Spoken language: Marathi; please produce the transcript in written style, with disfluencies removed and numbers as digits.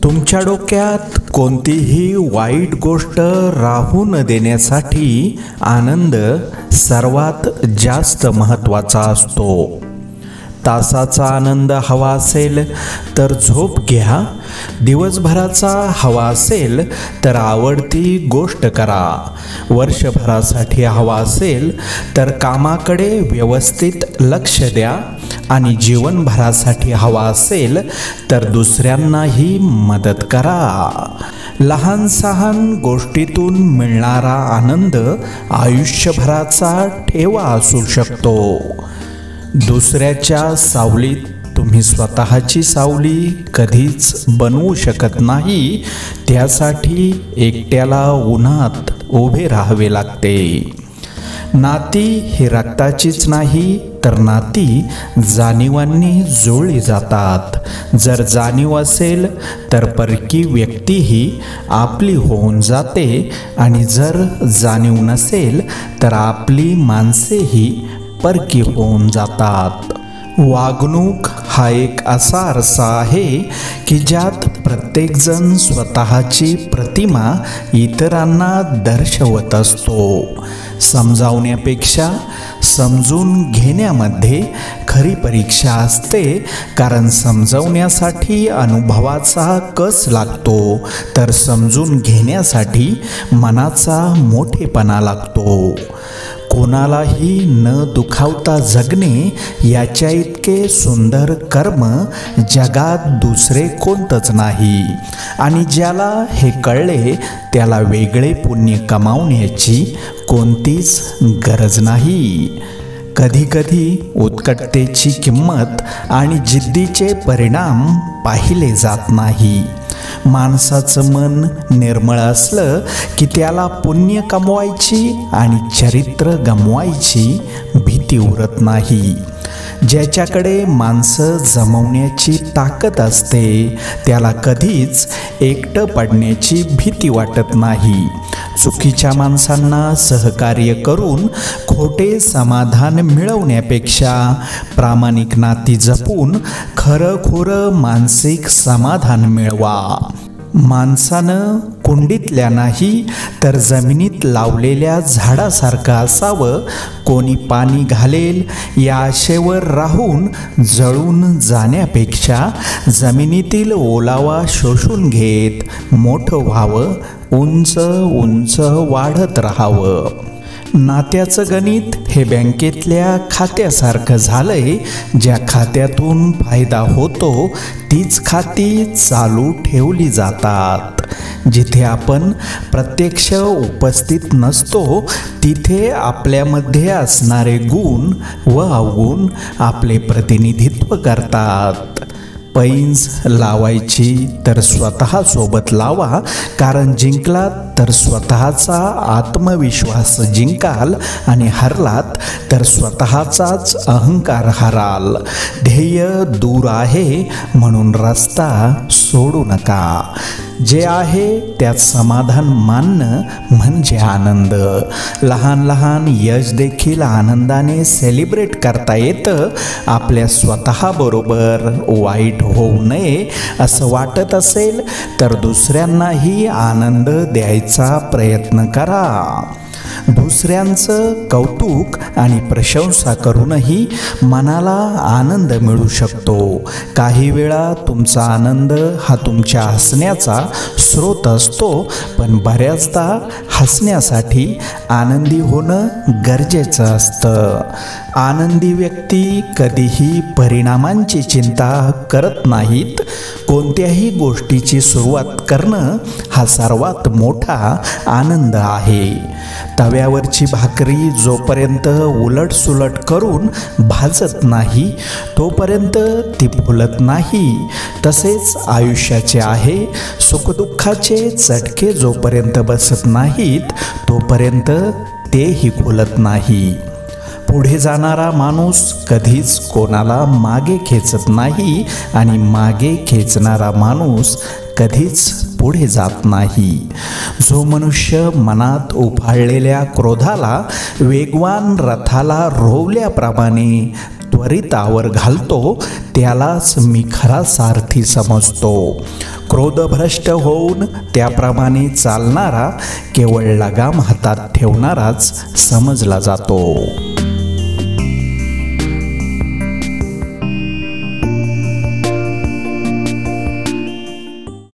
तुमच्या डोक्यात कोणतीही वाईट गोष्ट राहू न देण्यासाठी आनंद सर्वात जास्त महत्त्वाचा असतो. तासाचा आनंद हवा असेल तर झोप घ्या, दिवसभराचा हवा असेल तर आवडती गोष्ट करा, वर्षभरासाठी हवा असेल तर कामाकडे व्यवस्थित लक्ष द्या आणि जीवनभरासाठी हवा असेल तर दुसऱ्यांनाही मदत करा. लहान सहान गोष्टीतून मिळणारा आनंद आयुष्यभराचा ठेवा असू शकतो. दुसऱ्याच्या सावलीत तुम्ही स्वतःची सावली कधीच बनवू शकत नाही, त्यासाठी एकट्याला उन्हात उभे राहावे लागते. नाती ही रक्ताचीच नाही तर नाती जाणीवांनी जुळली जातात. जर जाणीव असेल तर परकी व्यक्तीही आपली होऊन जाते आणि जर जाणीव नसेल तर आपली माणसेही परकी होऊन जातात. वागणूक हा एक असा आरसा आहे की ज्यात प्रत्येकजण स्वतःची प्रतिमा इतरांना दर्शवत असतो. समजावण्यापेक्षा समजून घेण्यामध्ये खरी परीक्षा असते, कारण समजवण्यासाठी अनुभवाचा कस लागतो तर समजून घेण्यासाठी मनाचा मोठेपणा लागतो. कोणालाही न दुखावता जगणे याच्या इतके सुंदर कर्म जगात दुसरे कोणतंच नाही आणि ज्याला हे कळले त्याला वेगळे पुण्य कमावण्याची कोणतीच गरज नाही. कधीकधी उत्कटतेची किंमत आणि जिद्दीचे परिणाम पाहिले जात नाही. माणसाचं मन निर्मळ असलं की त्याला पुण्य कमवायची आणि चरित्र गमवायची भीती उरत नाही. ज्याच्याकडे माणसं जमवण्याची ताकद असते त्याला कधीच एकटं पडण्याची भीती वाटत नाही. चुकीच्या माणसांना सहकार्य करून खोटे समाधान मिळवण्यापेक्षा प्रामाणिक नाती जपून खरं मानसिक समाधान मिळवा. माणसानं कुंडीतल्या नाही तर जमिनीत लावलेल्या झाडासारखं असावं. कोणी पाणी घालेल या आशेवर राहून जळून जाण्यापेक्षा जमिनीतील ओलावा शोषून घेत मोठं व्हावं, उंच उंच वाढत राहावं. नात्याचं गणित हे बँकेतल्या खात्यासारखं झालंय. ज्या खात्यातून फायदा होतो तीच खाती चालू ठेवली जातात. जिथे आपण प्रत्यक्ष उपस्थित नसतो तिथे आपल्यामध्ये असणारे गुण व अवगुण आपले प्रतिनिधित्व करतात. पैंज लावायची तर स्वतःसोबत लावा, कारण जिंकलात तर स्वतःचा आत्मविश्वास जिंकाल आणि हरलात तर स्वतःचाच अहंकार हराल. ध्येय दूर आहे म्हणून रस्ता सोडू नका. जे आहे त्यात समाधान मानणं म्हणजे आनंद. लहान लहान यश देखील आनंदाने सेलिब्रेट करता येतं. आपल्या स्वतःबरोबर वाईट होऊ नये असं वाटत असेल तर दुसऱ्यांनाही आनंद द्यायचा प्रयत्न करा. दुसऱ्यांचं कौतुक आणि प्रशंसा करूनही मनाला आनंद मिळू शकतो. काही वेळा तुमचा आनंद हा तुमच्या हसण्याचा स्रोत असतो, पण बऱ्याचदा हसण्यासाठी आनंदी होणं गरजेचं असतं. आनंदी व्यक्ती कधीही परिणामांची चिंता करत नाहीत. कोणत्याही गोष्टीची सुरुवात करणं हा सर्वात मोठा आनंद आहे. तव्यावरची भाकरी जोपर्यंत उलटसुलट करून भाजत नाही तोपर्यंत ती फुलत नाही. तसेच आयुष्याचे आहे. सुखदुःखाचे चटके जोपर्यंत बसत नाहीत तोपर्यंत तेही फुलत नाही. पुढे जाणारा माणूस कधीच कोणाला मागे खेचत नाही आणि मागे खेचणारा माणूस कधीच पुढे जात नाही. जो मनुष्य मनात उफाळलेल्या क्रोधाला वेगवान रथाला रोवल्याप्रमाणे त्वरित आवर घालतो त्यालाच मी खरा सारथी समजतो. क्रोधभ्रष्ट होऊन त्याप्रमाणे चालणारा केवळ लगाम हातात ठेवणाराच समजला जातो.